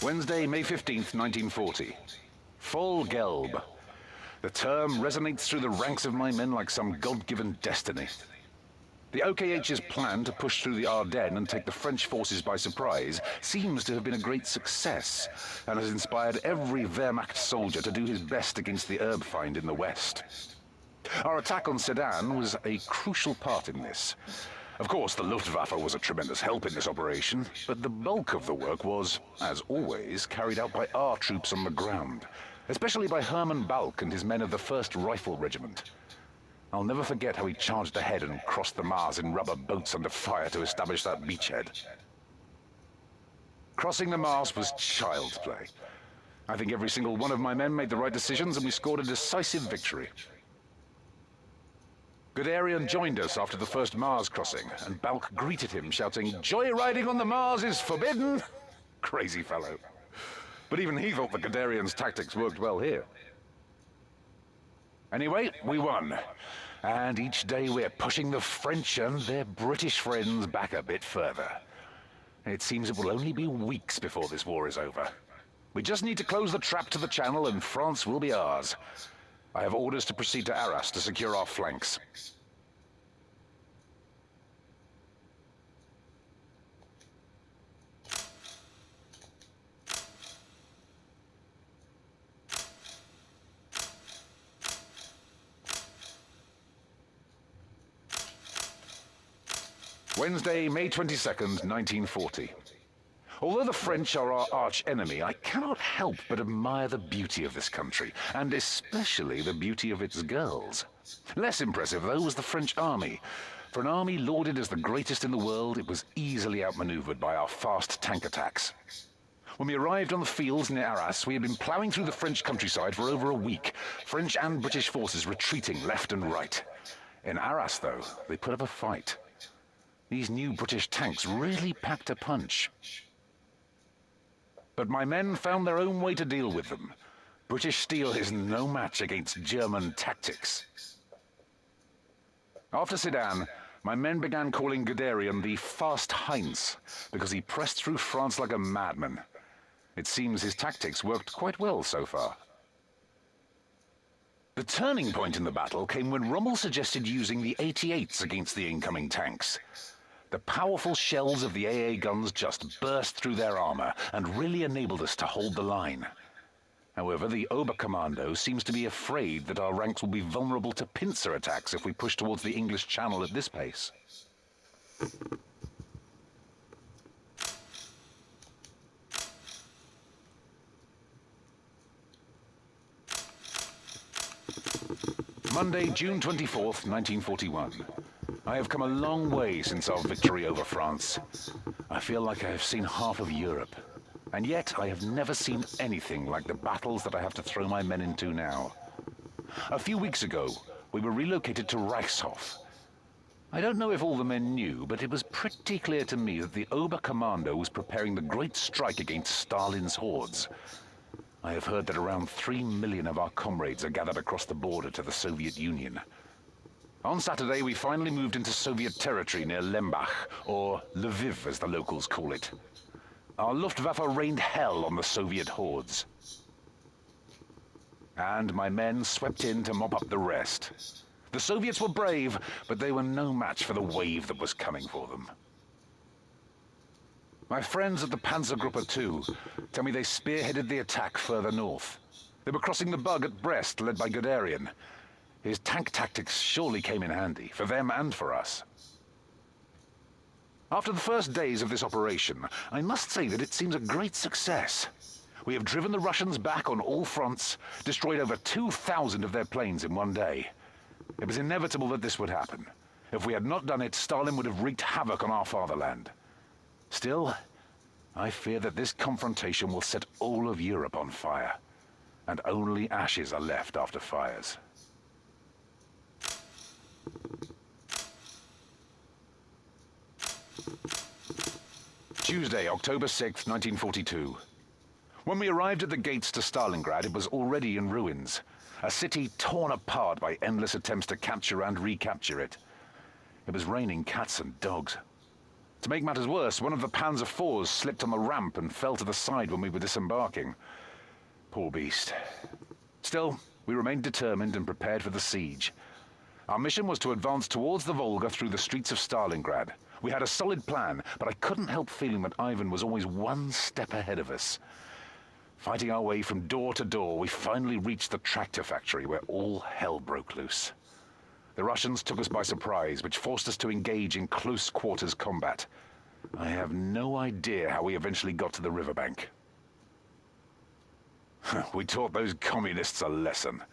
Wednesday, May 15th, 1940. Voll Gelb. The term resonates through the ranks of my men like some God-given destiny. The OKH's plan to push through the Ardennes and take the French forces by surprise seems to have been a great success, and has inspired every Wehrmacht soldier to do his best against the herb find in the west. Our attack on Sedan was a crucial part in this. Of course, the Luftwaffe was a tremendous help in this operation, but the bulk of the work was, as always, carried out by our troops on the ground, especially by Hermann Balck and his men of the 1st Rifle Regiment. I'll never forget how he charged ahead and crossed the Mars in rubber boats under fire to establish that beachhead. Crossing the Mars was child's play. I think every single one of my men made the right decisions and we scored a decisive victory. Guderian joined us after the first Mars crossing, and Balck greeted him, shouting, "Joyriding on the Mars is forbidden!" Crazy fellow. But even he thought the Guderian's tactics worked well here. Anyway, we won. And each day we're pushing the French and their British friends back a bit further. It seems it will only be weeks before this war is over. We just need to close the trap to the Channel and France will be ours. I have orders to proceed to Arras to secure our flanks. Wednesday, May 22nd, 1940. Although the French are our arch-enemy, I cannot help but admire the beauty of this country, and especially the beauty of its girls. Less impressive, though, was the French army. For an army lauded as the greatest in the world, it was easily outmaneuvered by our fast tank attacks. When we arrived on the fields near Arras, we had been ploughing through the French countryside for over a week, French and British forces retreating left and right. In Arras, though, they put up a fight. These new British tanks really packed a punch. But my men found their own way to deal with them. British steel is no match against German tactics. After Sedan, my men began calling Guderian the Fast Heinz, because he pressed through France like a madman. It seems his tactics worked quite well so far. The turning point in the battle came when Rommel suggested using the 88s against the incoming tanks. The powerful shells of the AA guns just burst through their armor and really enabled us to hold the line. However, the Oberkommando seems to be afraid that our ranks will be vulnerable to pincer attacks if we push towards the English Channel at this pace. Monday, June 24th, 1941. I have come a long way since our victory over France. I feel like I have seen half of Europe. And yet, I have never seen anything like the battles that I have to throw my men into now. A few weeks ago, we were relocated to Reichshof. I don't know if all the men knew, but it was pretty clear to me that the Oberkommando was preparing the great strike against Stalin's hordes. I have heard that around 3 million of our comrades are gathered across the border to the Soviet Union. On Saturday, we finally moved into Soviet territory near Lembach, or Lviv as the locals call it. Our Luftwaffe rained hell on the Soviet hordes. And my men swept in to mop up the rest. The Soviets were brave, but they were no match for the wave that was coming for them. My friends at the Panzergruppe 2 tell me they spearheaded the attack further north. They were crossing the Bug at Brest, led by Guderian. His tank tactics surely came in handy, for them and for us. After the first days of this operation, I must say that it seems a great success. We have driven the Russians back on all fronts, destroyed over 2,000 of their planes in one day. It was inevitable that this would happen. If we had not done it, Stalin would have wreaked havoc on our fatherland. Still, I fear that this confrontation will set all of Europe on fire, and only ashes are left after fires. Tuesday, October 6th, 1942. When we arrived at the gates to Stalingrad, it was already in ruins. A city torn apart by endless attempts to capture and recapture it. It was raining cats and dogs. To make matters worse, one of the Panzer IVs slipped on the ramp and fell to the side when we were disembarking. Poor beast. Still, we remained determined and prepared for the siege. Our mission was to advance towards the Volga through the streets of Stalingrad. We had a solid plan, but I couldn't help feeling that Ivan was always one step ahead of us. Fighting our way from door to door, we finally reached the tractor factory where all hell broke loose. The Russians took us by surprise, which forced us to engage in close quarters combat. I have no idea how we eventually got to the riverbank. We taught those communists a lesson.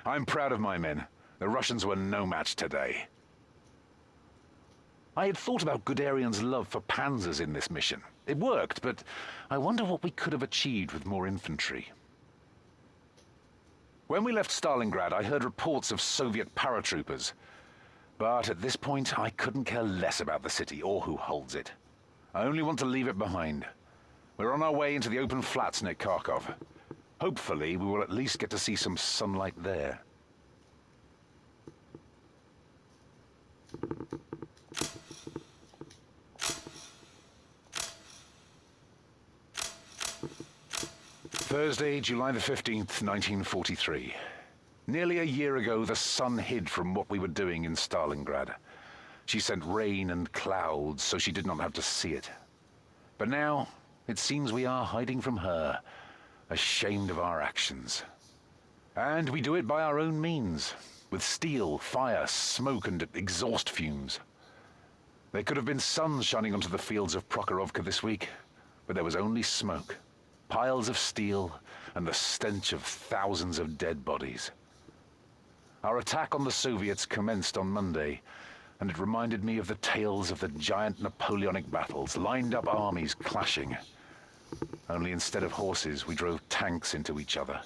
I'm proud of my men. The Russians were no match today. I had thought about Guderian's love for panzers in this mission. It worked, but I wonder what we could have achieved with more infantry. When we left Stalingrad, I heard reports of Soviet paratroopers. But at this point, I couldn't care less about the city or who holds it. I only want to leave it behind. We're on our way into the open flats near Kharkov. Hopefully, we will at least get to see some sunlight there. Thursday, July the 15th, 1943. Nearly a year ago, the sun hid from what we were doing in Stalingrad. She sent rain and clouds so she did not have to see it. But now, it seems we are hiding from her, ashamed of our actions. And we do it by our own means, with steel, fire, smoke, and exhaust fumes. There could have been sun shining onto the fields of Prokhorovka this week, but there was only smoke. Piles of steel, and the stench of thousands of dead bodies. Our attack on the Soviets commenced on Monday, and it reminded me of the tales of the giant Napoleonic battles, lined-up armies clashing. Only instead of horses, we drove tanks into each other.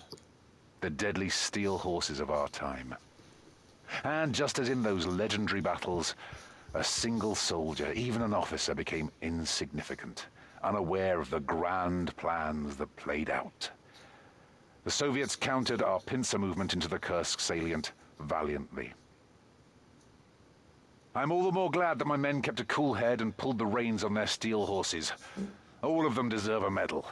The deadly steel horses of our time. And just as in those legendary battles, a single soldier, even an officer, became insignificant, unaware of the grand plans that played out. The Soviets countered our pincer movement into the Kursk salient valiantly. I'm all the more glad that my men kept a cool head and pulled the reins on their steel horses. All of them deserve a medal.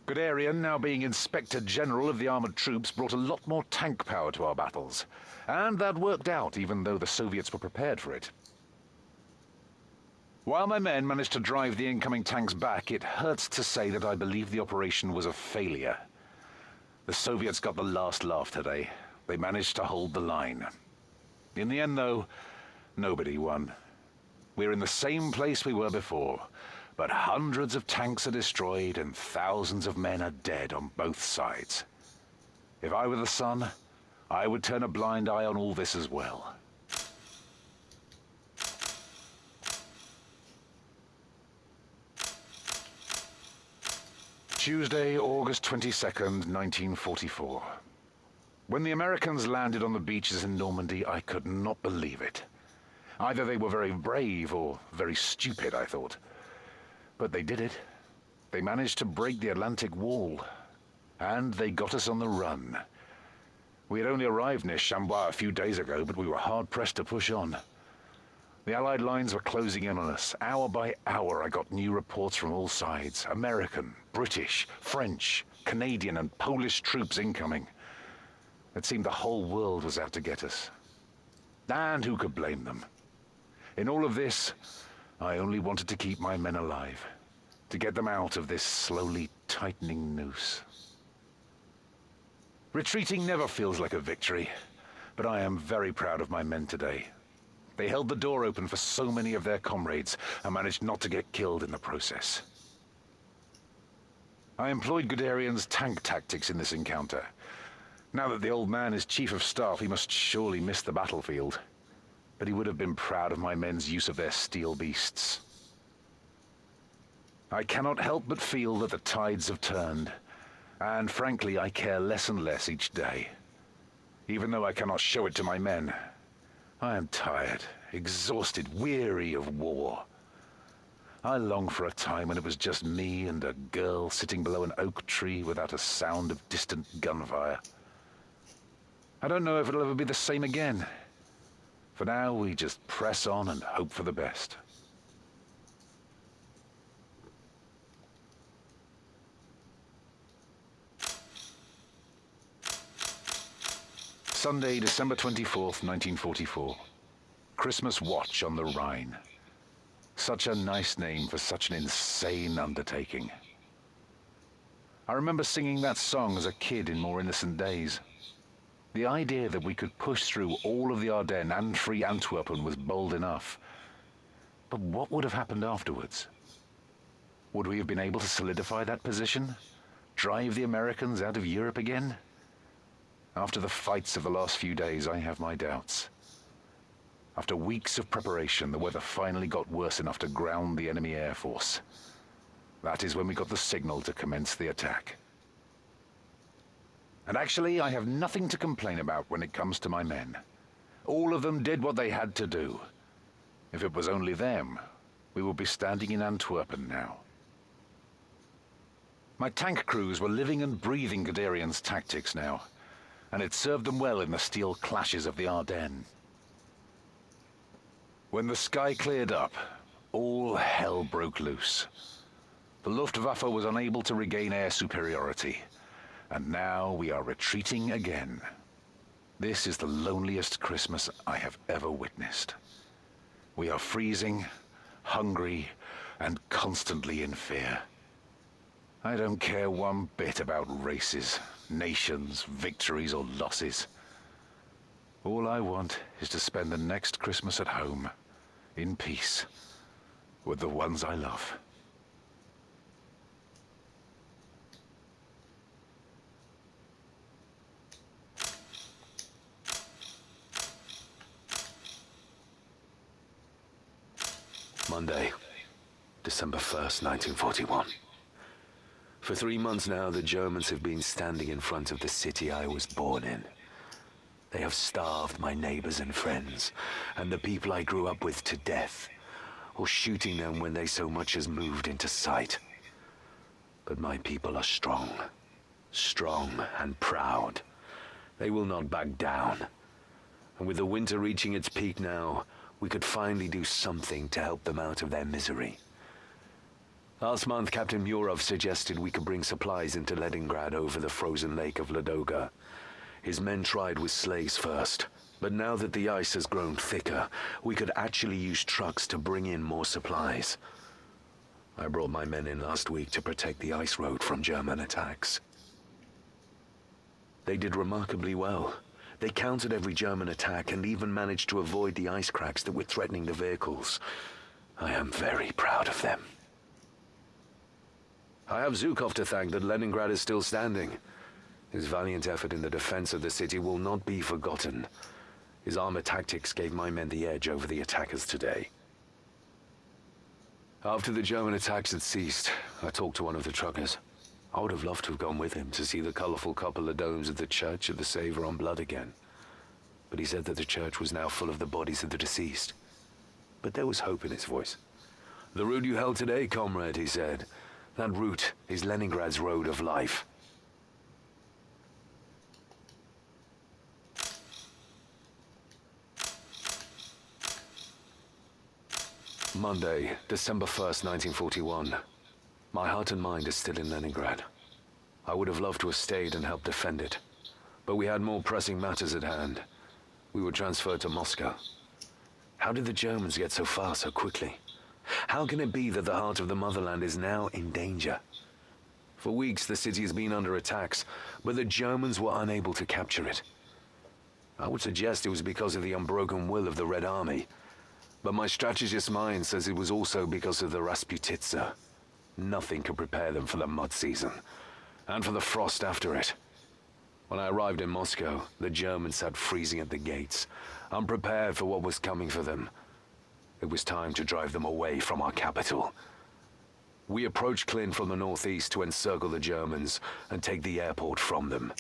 Guderian, now being Inspector General of the Armored Troops, brought a lot more tank power to our battles. And that worked out, even though the Soviets were prepared for it. While my men managed to drive the incoming tanks back, it hurts to say that I believe the operation was a failure. The Soviets got the last laugh today. They managed to hold the line. In the end, though, nobody won. We're in the same place we were before, but hundreds of tanks are destroyed and thousands of men are dead on both sides. If I were the sun, I would turn a blind eye on all this as well. Tuesday, August 22nd, 1944. When the Americans landed on the beaches in Normandy, I could not believe it. Either they were very brave or very stupid, I thought. But they did it. They managed to break the Atlantic Wall. And they got us on the run. We had only arrived near Chambois a few days ago, but we were hard-pressed to push on. The Allied lines were closing in on us. Hour by hour, I got new reports from all sides. American, British, French, Canadian, and Polish troops incoming. It seemed the whole world was out to get us. And who could blame them? In all of this, I only wanted to keep my men alive. To get them out of this slowly tightening noose. Retreating never feels like a victory, but I am very proud of my men today. They held the door open for so many of their comrades and managed not to get killed in the process. I employed Guderian's tank tactics in this encounter. Now that the old man is chief of staff, he must surely miss the battlefield. But he would have been proud of my men's use of their steel beasts. I cannot help but feel that the tides have turned. And frankly, I care less and less each day. Even though I cannot show it to my men. I am tired, exhausted, weary of war. I long for a time when it was just me and a girl sitting below an oak tree without a sound of distant gunfire. I don't know if it'll ever be the same again. For now, we just press on and hope for the best. Sunday, December 24th, 1944. Christmas Watch on the Rhine. Such a nice name for such an insane undertaking. I remember singing that song as a kid in more innocent days. The idea that we could push through all of the Ardennes and free Antwerpen was bold enough. But what would have happened afterwards? Would we have been able to solidify that position? Drive the Americans out of Europe again? After the fights of the last few days, I have my doubts. After weeks of preparation, the weather finally got worse enough to ground the enemy air force. That is when we got the signal to commence the attack. And actually, I have nothing to complain about when it comes to my men. All of them did what they had to do. If it was only them, we would be standing in Antwerpen now. My tank crews were living and breathing Guderian's tactics now, and it served them well in the steel clashes of the Ardennes. When the sky cleared up, all hell broke loose. The Luftwaffe was unable to regain air superiority, and now we are retreating again. This is the loneliest Christmas I have ever witnessed. We are freezing, hungry, and constantly in fear. I don't care one bit about races, nations, victories, or losses. All I want is to spend the next Christmas at home, in peace, with the ones I love. Monday, December 1st, 1941. For 3 months now, the Germans have been standing in front of the city I was born in. They have starved my neighbors and friends, and the people I grew up with to death, or shooting them when they so much as moved into sight. But my people are strong, strong and proud. They will not back down. And with the winter reaching its peak now, we could finally do something to help them out of their misery. Last month, Captain Murov suggested we could bring supplies into Leningrad over the frozen lake of Ladoga. His men tried with sleighs first, but now that the ice has grown thicker, we could actually use trucks to bring in more supplies. I brought my men in last week to protect the ice road from German attacks. They did remarkably well. They countered every German attack and even managed to avoid the ice cracks that were threatening the vehicles. I am very proud of them. I have Zhukov to thank that Leningrad is still standing. His valiant effort in the defense of the city will not be forgotten. His armor tactics gave my men the edge over the attackers today. After the German attacks had ceased, I talked to one of the truckers. I would have loved to have gone with him to see the colorful cupola domes of the Church of the Saviour on Blood again. But he said that the church was now full of the bodies of the deceased. But there was hope in his voice. "The route you held today, comrade," he said. "That route is Leningrad's road of life." Monday, December 1st, 1941. My heart and mind is still in Leningrad. I would have loved to have stayed and helped defend it, but we had more pressing matters at hand. We were transferred to Moscow. How did the Germans get so far so quickly? How can it be that the heart of the motherland is now in danger? For weeks the city has been under attacks, but the Germans were unable to capture it. I would suggest it was because of the unbroken will of the Red Army, but my strategist mind says it was also because of the Rasputitsa. Nothing could prepare them for the mud season, and for the frost after it. When I arrived in Moscow, the Germans sat freezing at the gates, unprepared for what was coming for them. It was time to drive them away from our capital. We approached Klin from the northeast to encircle the Germans and take the airport from them.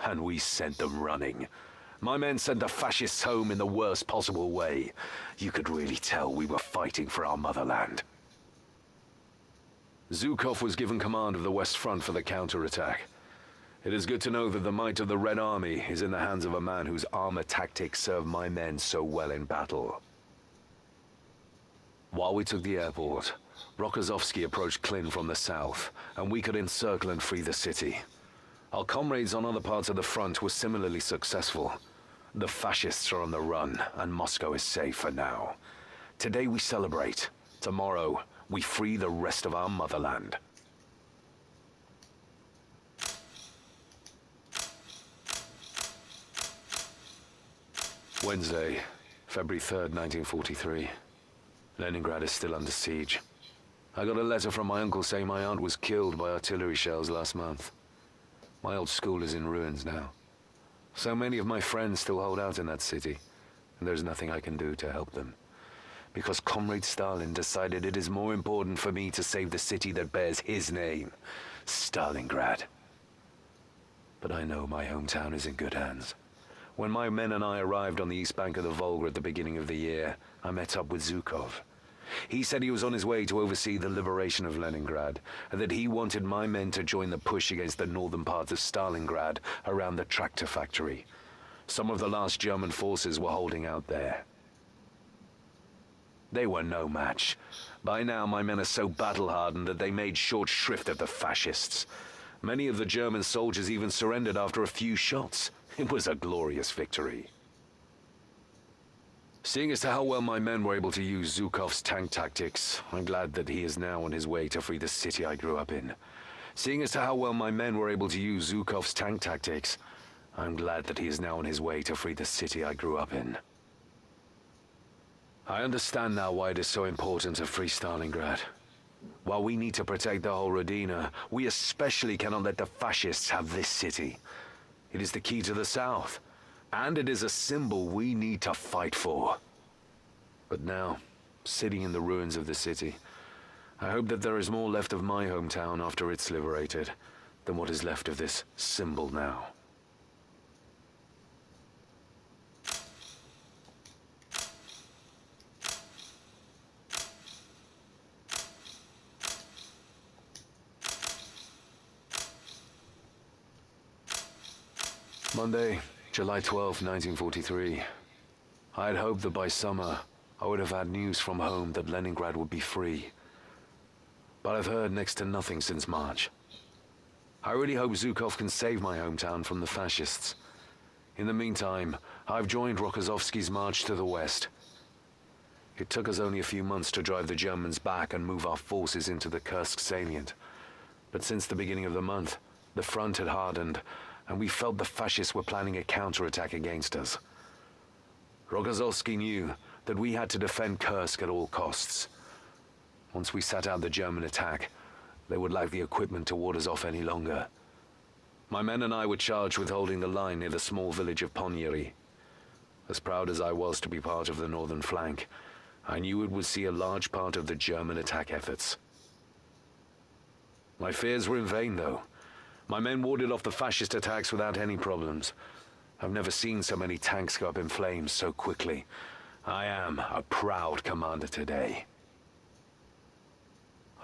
And we sent them running. My men sent the fascists home in the worst possible way. You could really tell we were fighting for our motherland. Zhukov was given command of the West Front for the counterattack. It is good to know that the might of the Red Army is in the hands of a man whose armor tactics served my men so well in battle. While we took the airport, Rokossovsky approached Klin from the south, and we could encircle and free the city. Our comrades on other parts of the front were similarly successful. The fascists are on the run, and Moscow is safe for now. Today we celebrate. Tomorrow, we free the rest of our motherland. Wednesday, February 3rd, 1943. Leningrad is still under siege. I got a letter from my uncle saying my aunt was killed by artillery shells last month. My old school is in ruins now. So many of my friends still hold out in that city, and there's nothing I can do to help them. Because Comrade Stalin decided it is more important for me to save the city that bears his name, Stalingrad. But I know my hometown is in good hands. When my men and I arrived on the east bank of the Volga at the beginning of the year, I met up with Zhukov. He said he was on his way to oversee the liberation of Leningrad, and that he wanted my men to join the push against the northern part of Stalingrad around the tractor factory. Some of the last German forces were holding out there. They were no match. By now my men are so battle-hardened that they made short shrift of the fascists. Many of the German soldiers even surrendered after a few shots. It was a glorious victory. Seeing as to how well my men were able to use Zhukov's tank tactics, I'm glad that he is now on his way to free the city I grew up in. Seeing as to how well my men were able to use Zhukov's tank tactics, I'm glad that he is now on his way to free the city I grew up in. I understand now why it is so important to free Stalingrad. While we need to protect the whole Rodina, we especially cannot let the fascists have this city. It is the key to the south, and it is a symbol we need to fight for. But now, sitting in the ruins of the city, I hope that there is more left of my hometown after it's liberated than what is left of this symbol now. Monday, July 12, 1943. I had hoped that by summer, I would have had news from home that Leningrad would be free. But I've heard next to nothing since March. I really hope Zhukov can save my hometown from the fascists. In the meantime, I've joined Rokossovsky's march to the west. It took us only a few months to drive the Germans back and move our forces into the Kursk salient. But since the beginning of the month, the front had hardened, and we felt the fascists were planning a counterattack against us. Rokossovsky knew that we had to defend Kursk at all costs. Once we sat out the German attack, they would lack the equipment to ward us off any longer. My men and I were charged with holding the line near the small village of Ponyeri. As proud as I was to be part of the northern flank, I knew it would see a large part of the German attack efforts. My fears were in vain, though. My men warded off the fascist attacks without any problems. I've never seen so many tanks go up in flames so quickly. I am a proud commander today.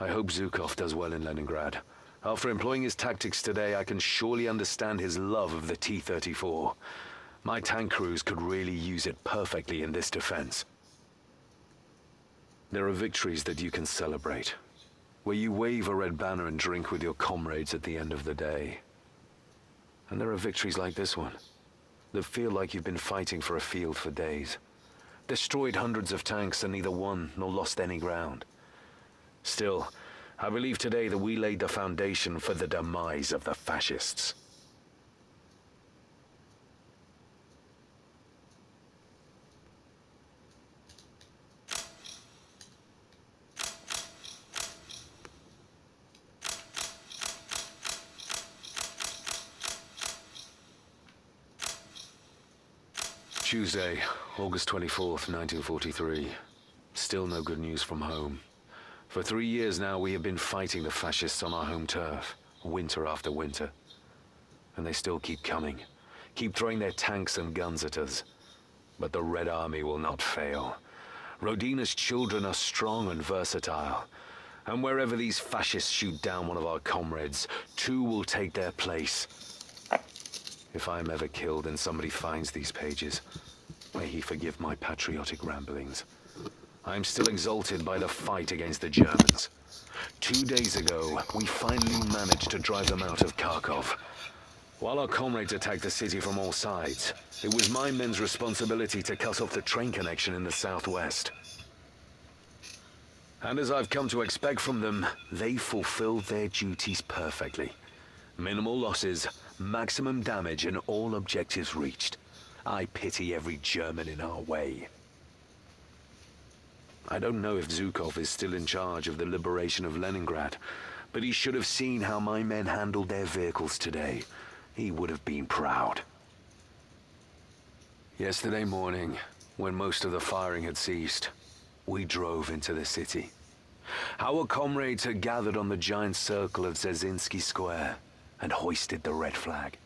I hope Zhukov does well in Leningrad. After employing his tactics today, I can surely understand his love of the T-34. My tank crews could really use it perfectly in this defense. There are victories that you can celebrate, where you wave a red banner and drink with your comrades at the end of the day. And there are victories like this one, that feel like you've been fighting for a field for days. Destroyed hundreds of tanks and neither won nor lost any ground. Still, I believe today that we laid the foundation for the demise of the fascists. Tuesday, August 24th, 1943. Still no good news from home. For 3 years now we have been fighting the fascists on our home turf, winter after winter. And they still keep coming, keep throwing their tanks and guns at us. But the Red Army will not fail. Rodina's children are strong and versatile. And wherever these fascists shoot down one of our comrades, two will take their place. If I am ever killed and somebody finds these pages, may he forgive my patriotic ramblings. I am still exalted by the fight against the Germans. 2 days ago, we finally managed to drive them out of Kharkov. While our comrades attacked the city from all sides, it was my men's responsibility to cut off the train connection in the southwest. And as I've come to expect from them, they fulfilled their duties perfectly. Minimal losses, maximum damage, and all objectives reached. I pity every German in our way. I don't know if Zhukov is still in charge of the liberation of Leningrad, but he should have seen how my men handled their vehicles today. He would have been proud. Yesterday morning, when most of the firing had ceased, we drove into the city. Our comrades had gathered on the giant circle of Dzerzhinsky Square and hoisted the red flag.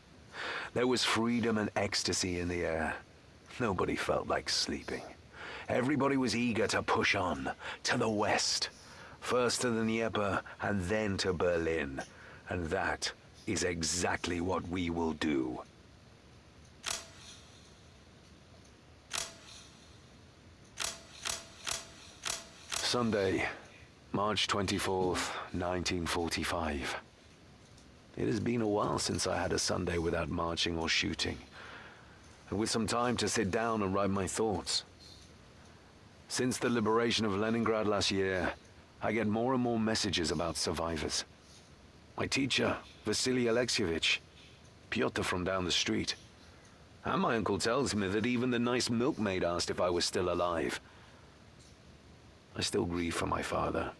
There was freedom and ecstasy in the air. Nobody felt like sleeping. Everybody was eager to push on, to the west. First to the Dnieper and then to Berlin. And that is exactly what we will do. Sunday, March 24th, 1945. It has been a while since I had a Sunday without marching or shooting, and with some time to sit down and write my thoughts. Since the liberation of Leningrad last year, I get more and more messages about survivors. My teacher, Vasily Alexievich, Pyotr from down the street, and my uncle tells me that even the nice milkmaid asked if I was still alive. I still grieve for my father,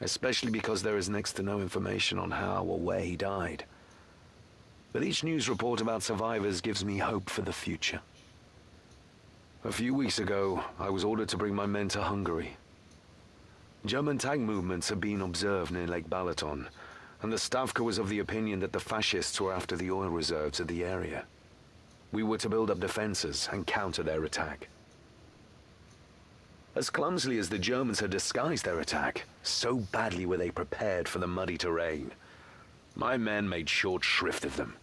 especially because there is next to no information on how or where he died. But each news report about survivors gives me hope for the future. A few weeks ago, I was ordered to bring my men to Hungary. German tank movements have been observed near Lake Balaton, and the Stavka was of the opinion that the fascists were after the oil reserves of the area. We were to build up defenses and counter their attack. As clumsily as the Germans had disguised their attack, so badly were they prepared for the muddy terrain. My men made short shrift of them.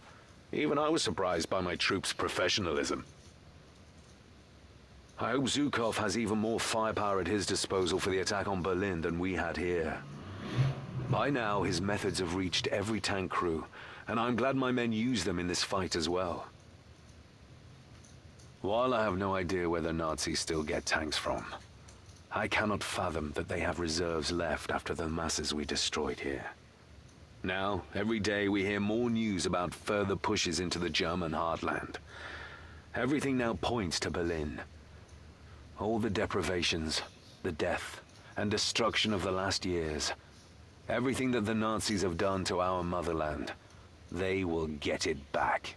Even I was surprised by my troops' professionalism. I hope Zhukov has even more firepower at his disposal for the attack on Berlin than we had here. By now, his methods have reached every tank crew, and I'm glad my men use them in this fight as well. While I have no idea where the Nazis still get tanks from, I cannot fathom that they have reserves left after the masses we destroyed here. Now, every day we hear more news about further pushes into the German heartland. Everything now points to Berlin. All the deprivations, the death, and destruction of the last years, everything that the Nazis have done to our motherland, they will get it back.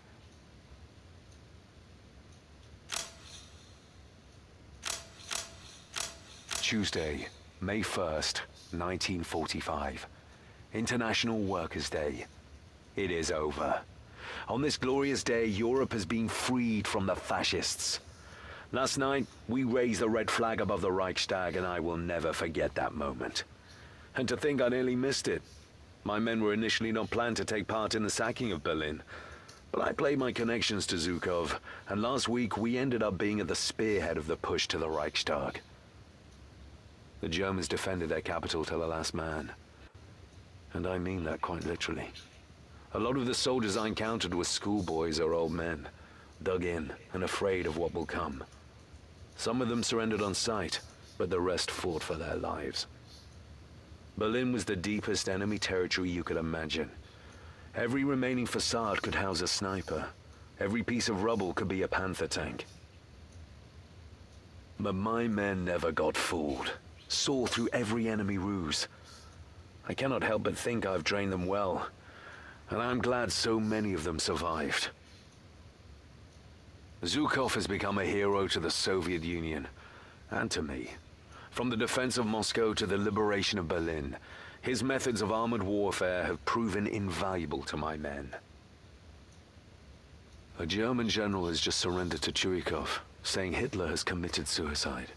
Tuesday, May 1st, 1945. International Workers' Day. It is over. On this glorious day, Europe has been freed from the fascists. Last night, we raised the red flag above the Reichstag, and I will never forget that moment. And to think I nearly missed it. My men were initially not planned to take part in the sacking of Berlin, but I played my connections to Zhukov, and last week we ended up being at the spearhead of the push to the Reichstag. The Germans defended their capital till the last man. And I mean that quite literally. A lot of the soldiers I encountered were schoolboys or old men, dug in and afraid of what will come. Some of them surrendered on sight, but the rest fought for their lives. Berlin was the deepest enemy territory you could imagine. Every remaining facade could house a sniper. Every piece of rubble could be a Panther tank. But my men never got fooled. Saw through every enemy ruse. I cannot help but think I've trained them well, and I'm glad so many of them survived. Zhukov has become a hero to the Soviet Union, and to me. From the defense of Moscow to the liberation of Berlin, his methods of armored warfare have proven invaluable to my men. A German general has just surrendered to Chuikov, saying Hitler has committed suicide.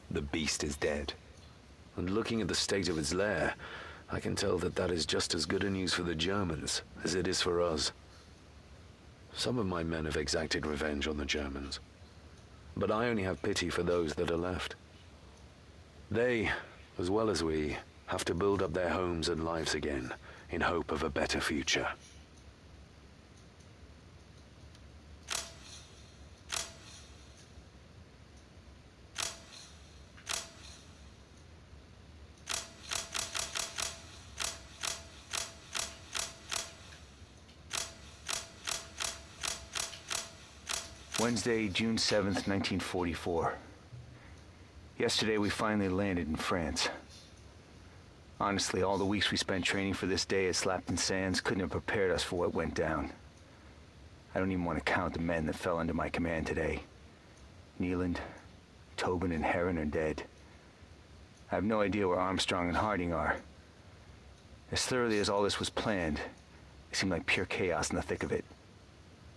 The beast is dead. And looking at the state of its lair, I can tell that that is just as good a news for the Germans as it is for us. Some of my men have exacted revenge on the Germans, but I only have pity for those that are left. They, as well as we, have to build up their homes and lives again in hope of a better future. Wednesday, June 7th, 1944. Yesterday we finally landed in France. Honestly, all the weeks we spent training for this day at Slapton Sands couldn't have prepared us for what went down. I don't even want to count the men that fell under my command today. Neeland, Tobin, and Heron are dead. I have no idea where Armstrong and Harding are. As thoroughly as all this was planned, it seemed like pure chaos in the thick of it.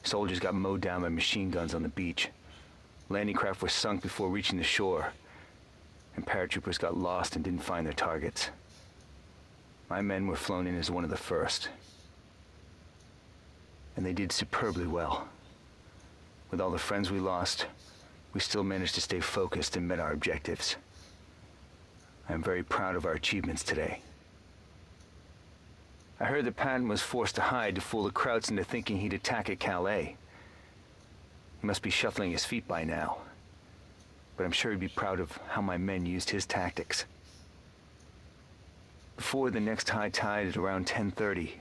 Soldiers got mowed down by machine guns on the beach. Landing craft were sunk before reaching the shore, and paratroopers got lost and didn't find their targets. My men were flown in as one of the first, and they did superbly well. With all the friends we lost, we still managed to stay focused and met our objectives. I am very proud of our achievements today. I heard that Patton was forced to hide to fool the Krauts into thinking he'd attack at Calais. He must be shuffling his feet by now, but I'm sure he'd be proud of how my men used his tactics. Before the next high tide at around 10:30,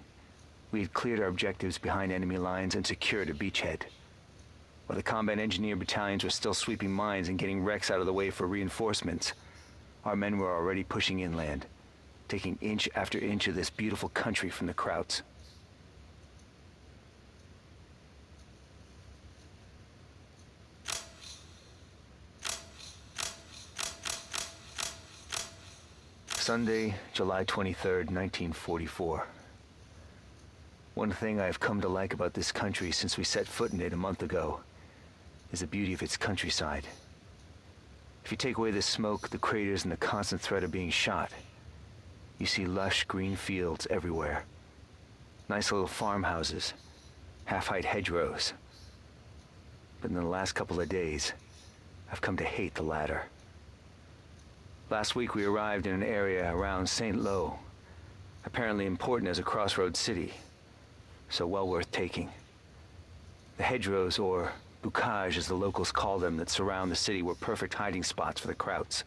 we had cleared our objectives behind enemy lines and secured a beachhead. While the combat engineer battalions were still sweeping mines and getting wrecks out of the way for reinforcements, our men were already pushing inland, taking inch after inch of this beautiful country from the Krauts. Sunday, July 23rd, 1944. One thing I have come to like about this country since we set foot in it a month ago is the beauty of its countryside. If you take away the smoke, the craters, and the constant threat of being shot, you see lush green fields everywhere. Nice little farmhouses, half-height hedgerows. But in the last couple of days, I've come to hate the latter. Last week we arrived in an area around St. Lo, apparently important as a crossroads city, so well worth taking. The hedgerows, or bocage as the locals call them, that surround the city were perfect hiding spots for the Krauts.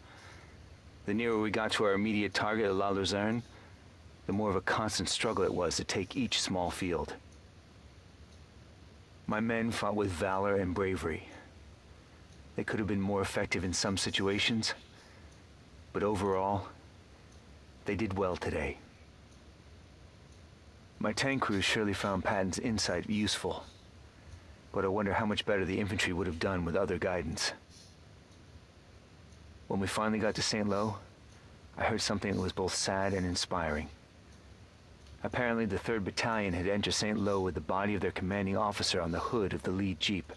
The nearer we got to our immediate target of La Luzerne, the more of a constant struggle it was to take each small field. My men fought with valor and bravery. They could have been more effective in some situations, but overall, they did well today. My tank crew surely found Patton's insight useful, but I wonder how much better the infantry would have done with other guidance. When we finally got to St. Lo, I heard something that was both sad and inspiring. Apparently, the 3rd Battalion had entered St. Lo with the body of their commanding officer on the hood of the lead jeep.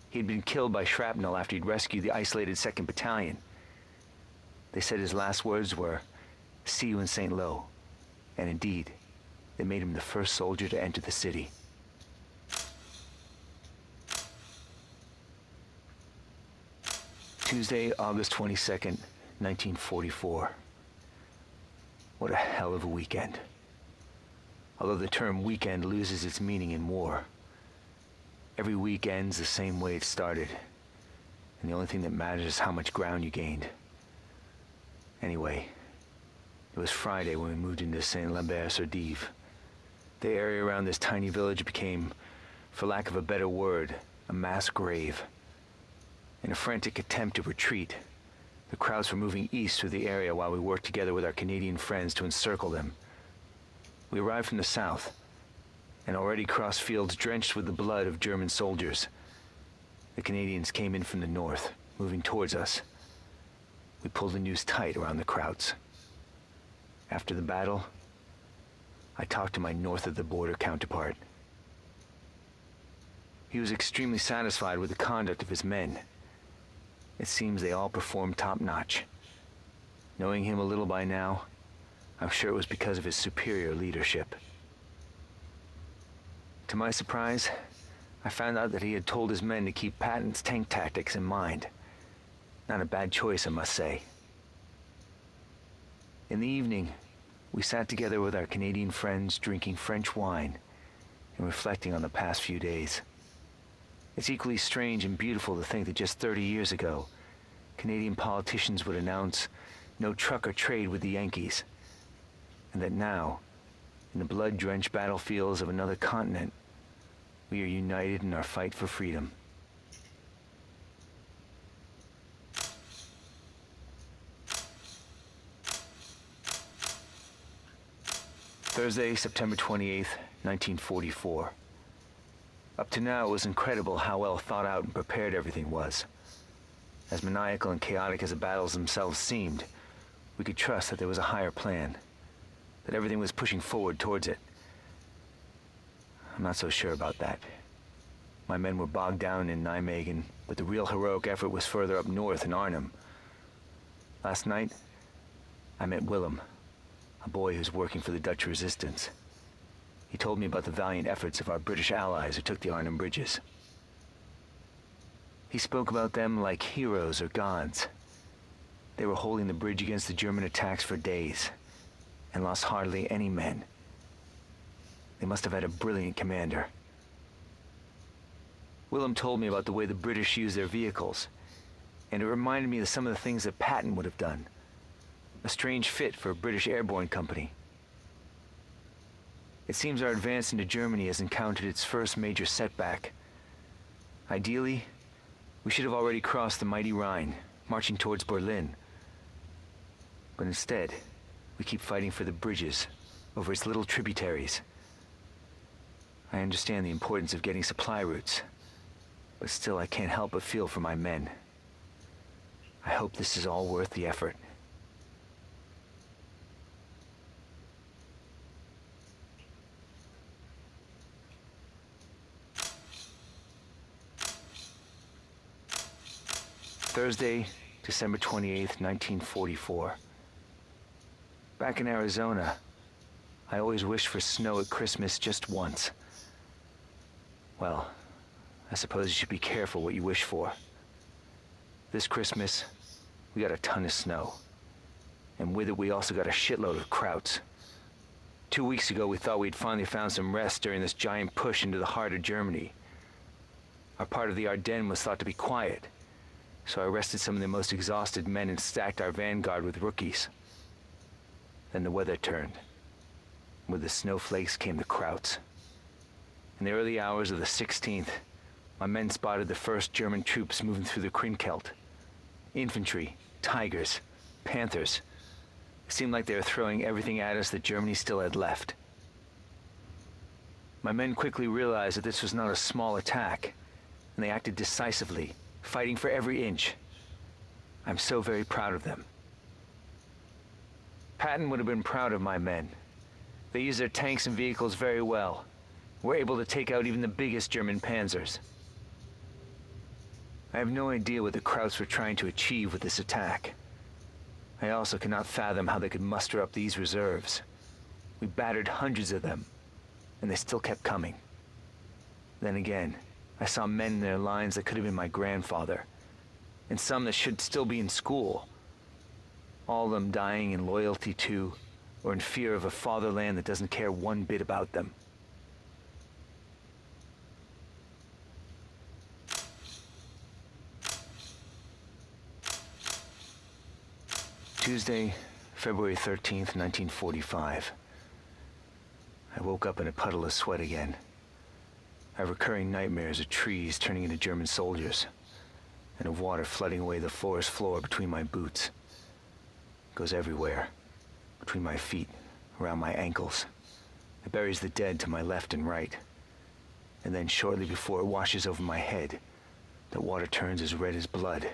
He had been killed by shrapnel after he'd rescued the isolated 2nd Battalion. They said his last words were, "See you in St. Lo," and indeed, they made him the first soldier to enter the city. Tuesday, August 22nd, 1944. What a hell of a weekend. Although the term weekend loses its meaning in war, every week ends the same way it started, and the only thing that matters is how much ground you gained. Anyway, it was Friday when we moved into Saint-Lambert-sur-Dive. The area around this tiny village became, for lack of a better word, a mass grave. In a frantic attempt to retreat, the Krauts were moving east through the area while we worked together with our Canadian friends to encircle them. We arrived from the south, and already crossed fields drenched with the blood of German soldiers. The Canadians came in from the north, moving towards us. We pulled the noose tight around the Krauts. After the battle, I talked to my north-of-the-border counterpart. He was extremely satisfied with the conduct of his men. It seems they all performed top-notch. Knowing him a little by now, I'm sure it was because of his superior leadership. To my surprise, I found out that he had told his men to keep Patton's tank tactics in mind. Not a bad choice, I must say. In the evening, we sat together with our Canadian friends, drinking French wine and reflecting on the past few days. It's equally strange and beautiful to think that just 30 years ago, Canadian politicians would announce no trucker trade with the Yankees, and that now, in the blood-drenched battlefields of another continent, we are united in our fight for freedom. Thursday, September 28th, 1944. Up to now, it was incredible how well thought out and prepared everything was. As maniacal and chaotic as the battles themselves seemed, we could trust that there was a higher plan, that everything was pushing forward towards it. I'm not so sure about that. My men were bogged down in Nijmegen, but the real heroic effort was further up north in Arnhem. Last night, I met Willem, a boy who's working for the Dutch resistance. He told me about the valiant efforts of our British allies who took the Arnhem bridges. He spoke about them like heroes or gods. They were holding the bridge against the German attacks for days, and lost hardly any men. They must have had a brilliant commander. Willem told me about the way the British used their vehicles, and it reminded me of some of the things that Patton would have done. A strange fit for a British airborne company. It seems our advance into Germany has encountered its first major setback. Ideally, we should have already crossed the mighty Rhine, marching towards Berlin. But instead, we keep fighting for the bridges over its little tributaries. I understand the importance of getting supply routes, but still I can't help but feel for my men. I hope this is all worth the effort. Thursday, December 28th, 1944. Back in Arizona, I always wished for snow at Christmas just once. Well, I suppose you should be careful what you wish for. This Christmas, we got a ton of snow. And with it, we also got a shitload of krauts. 2 weeks ago, we thought we'd finally found some rest during this giant push into the heart of Germany. Our part of the Ardennes was thought to be quiet, so I arrested some of the most exhausted men and stacked our vanguard with rookies. Then the weather turned. With the snowflakes came the krauts. In the early hours of the 16th, my men spotted the first German troops moving through the Krinkelt. Infantry, tigers, panthers. It seemed like they were throwing everything at us that Germany still had left. My men quickly realized that this was not a small attack, and they acted decisively, fighting for every inch. I'm so very proud of them. Patton would have been proud of my men. They used their tanks and vehicles very well. Were able to take out even the biggest German panzers. I have no idea what the Krauts were trying to achieve with this attack. I also cannot fathom how they could muster up these reserves. We battered hundreds of them, and they still kept coming. Then again, I saw men in their lines that could have been my grandfather, and some that should still be in school. All of them dying in loyalty to, or in fear of a fatherland that doesn't care one bit about them. Tuesday, February 13th, 1945. I woke up in a puddle of sweat again. I have recurring nightmares of trees turning into German soldiers, and of water flooding away the forest floor between my boots. It goes everywhere, between my feet, around my ankles. It buries the dead to my left and right. And then shortly before it washes over my head, the water turns as red as blood,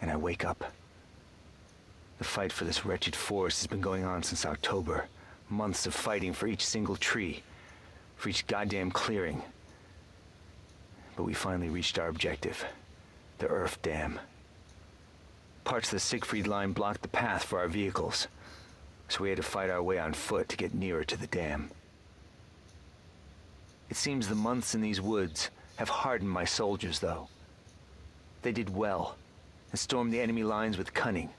and I wake up. The fight for this wretched forest has been going on since October. Months of fighting for each single tree, for each goddamn clearing. But we finally reached our objective, the Erf Dam. Parts of the Siegfried Line blocked the path for our vehicles, so we had to fight our way on foot to get nearer to the dam. It seems the months in these woods have hardened my soldiers, though. They did well, and stormed the enemy lines with cunning.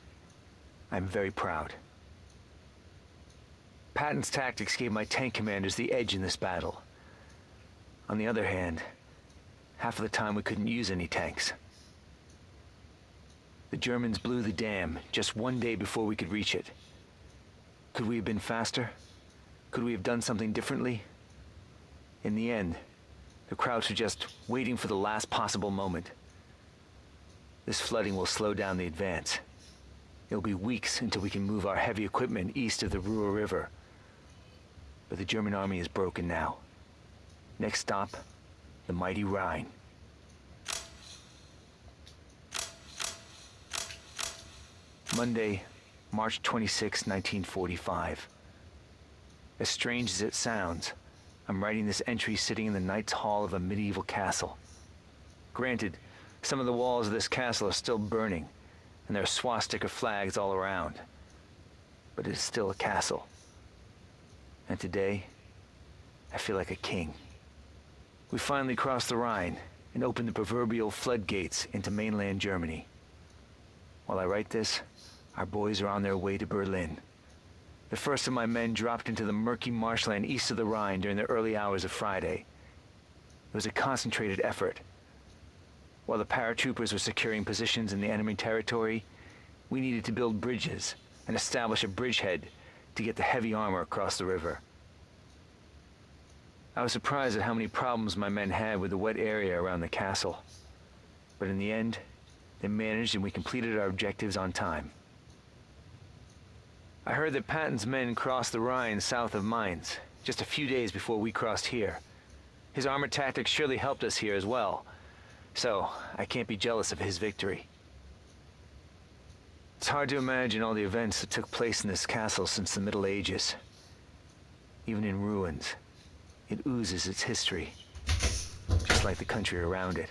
I'm very proud. Patton's tactics gave my tank commanders the edge in this battle. On the other hand, half of the time we couldn't use any tanks. The Germans blew the dam just one day before we could reach it. Could we have been faster? Could we have done something differently? In the end, the Krauts were just waiting for the last possible moment. This flooding will slow down the advance. It'll be weeks until we can move our heavy equipment east of the Ruhr River. But the German army is broken now. Next stop, the mighty Rhine. Monday, March 26, 1945. As strange as it sounds, I'm writing this entry sitting in the Knight's Hall of a medieval castle. Granted, some of the walls of this castle are still burning, and there are swastika flags all around. But it is still a castle. And today, I feel like a king. We finally crossed the Rhine and opened the proverbial floodgates into mainland Germany. While I write this, our boys are on their way to Berlin. The first of my men dropped into the murky marshland east of the Rhine during the early hours of Friday. It was a concentrated effort. While the paratroopers were securing positions in the enemy territory, we needed to build bridges and establish a bridgehead to get the heavy armor across the river. I was surprised at how many problems my men had with the wet area around the castle. But in the end, they managed and we completed our objectives on time. I heard that Patton's men crossed the Rhine south of Mainz, just a few days before we crossed here. His armor tactics surely helped us here as well, so I can't be jealous of his victory. It's hard to imagine all the events that took place in this castle since the Middle Ages. Even in ruins, it oozes its history, just like the country around it.